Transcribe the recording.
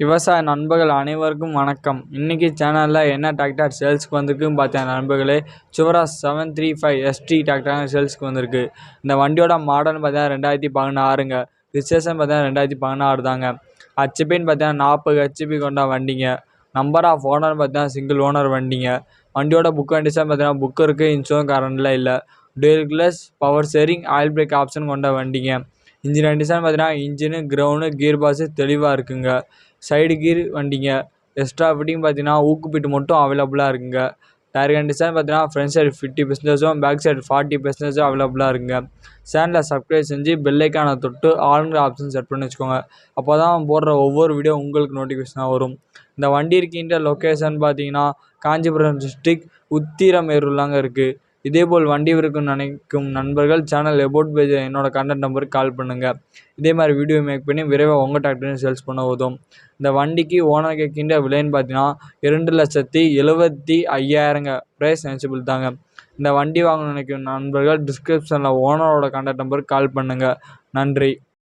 விவசாய நண்பர்கள் அனைவருக்கும் வணக்கம். இன்னைக்கு சேனலில் என்ன டிராக்டர் சேல்ஸ்க்கு வந்திருக்குன்னு பார்த்தேன் நண்பர்களே. சுவராஜ் 735 ST டிராக்டர் சேல்ஸ்க்கு வந்திருக்கு. இந்த வண்டியோட மாடல்னு பார்த்தீங்கன்னா 2016ங்க. ரிஜிஸ்ட்ரேஷன் பார்த்தீங்கன்னா 2016 தாங்க. ஹெச்பின்னு பார்த்தீங்கன்னா 40 ஹெச்பி கொண்ட வண்டிங்க. நம்பர் ஆஃப் ஓனர் பார்த்தீங்கன்னா சிங்கிள் ஓனர் வண்டிங்க. வண்டியோட புக் கண்டிஷன் பார்த்தீங்கன்னா புக் இருக்குது, இன்சூரன்ஸ் கரண்டில் இல்லை. Dual clutch, power steering, oil break option கொண்ட வண்டிங்க. இன்ஜின் கண்டிஷன் பார்த்தீங்கன்னா இன்ஜினு, கிரவுண்டு, கியர் பாக்ஸு தெளிவாக இருக்குங்க. சைடு கீர் வண்டிங்க. எக்ஸ்ட்ரா ஃபிட்டிங் பார்த்தீங்கன்னா ஊக்குப்பிட்டு மட்டும் அவைலபிளாக இருக்குங்க. டயர் கண்டிஷன் பார்த்தீங்கன்னா ஃப்ரண்ட் சைடு 50%, பேக் சைடு 40% அவைலபிளாக இருக்குங்க. சேனலில் சப்ஸ்கிரைப் செஞ்சு பெல்லைக்கான தொட்டு ஆளுங்கிற ஆப்ஷன் செட் பண்ணி வச்சுக்கோங்க. அப்போ தான் போடுற ஒவ்வொரு வீடியோ உங்களுக்கு நோட்டிஃபிகேஷனாக வரும். இந்த வண்டி இருக்கின்ற லொக்கேஷன் பார்த்தீங்கன்னா காஞ்சிபுரம் டிஸ்ட்ரிக்ட் உத்திரமேரூர்லாங்க இருக்குது. இதேபோல் வண்டி இருக்குன்னு நினைக்கும் நண்பர்கள் சேனல் எபோட் பேஜ் என்னோட கான்டாக்ட் நம்பருக்கு கால் பண்ணுங்கள். இதே மாதிரி வீடியோ மேக் பண்ணி விரைவாக உங்கள் டிராக்டரையும் சேல்ஸ் பண்ண உதவும். இந்த வண்டிக்கு ஓனர் கேட்கின்ற விலைன்னு பார்த்தீங்கன்னா 2,75,000ங்க. ப்ரைஸ் நெகோஷியபிள் தாங்க. இந்த வண்டி வாங்க நினைக்கும் நண்பர்கள் டிஸ்கிரிப்ஷனில் ஓனரோட கான்டாக்ட் நம்பருக்கு கால் பண்ணுங்கள். நன்றி.